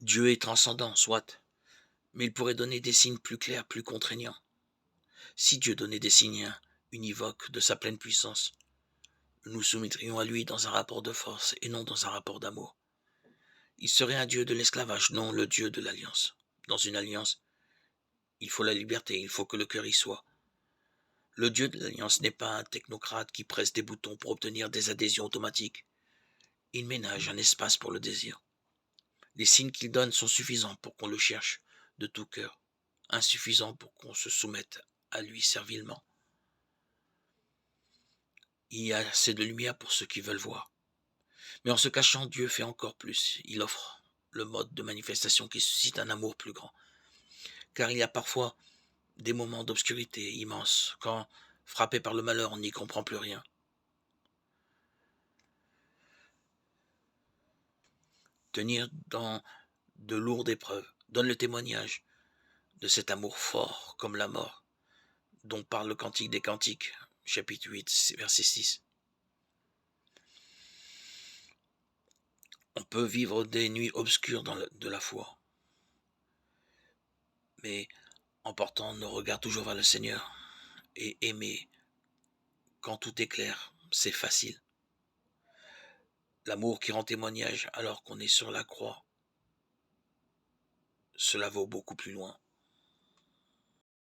Dieu est transcendant, soit, mais il pourrait donner des signes plus clairs, plus contraignants. Si Dieu donnait des signes univoques de sa pleine puissance, nous nous soumettrions à lui dans un rapport de force et non dans un rapport d'amour. Il serait un Dieu de l'esclavage, non le Dieu de l'alliance. Dans une alliance, il faut la liberté, il faut que le cœur y soit. Le Dieu de l'alliance n'est pas un technocrate qui presse des boutons pour obtenir des adhésions automatiques. Il ménage un espace pour le désir. Les signes qu'il donne sont suffisants pour qu'on le cherche de tout cœur, insuffisants pour qu'on se soumette à lui servilement. Il y a assez de lumière pour ceux qui veulent voir. Mais en se cachant, Dieu fait encore plus. Il offre le mode de manifestation qui suscite un amour plus grand. Car il y a parfois des moments d'obscurité immense, quand, frappé par le malheur, on n'y comprend plus rien. Tenir dans de lourdes épreuves donne le témoignage de cet amour fort comme la mort, dont parle le Cantique des Cantiques, chapitre 8, verset 6. On peut vivre des nuits obscures de la foi, mais en portant nos regards toujours vers le Seigneur et aimer quand tout est clair, c'est facile. L'amour qui rend témoignage alors qu'on est sur la croix, cela vaut beaucoup plus loin.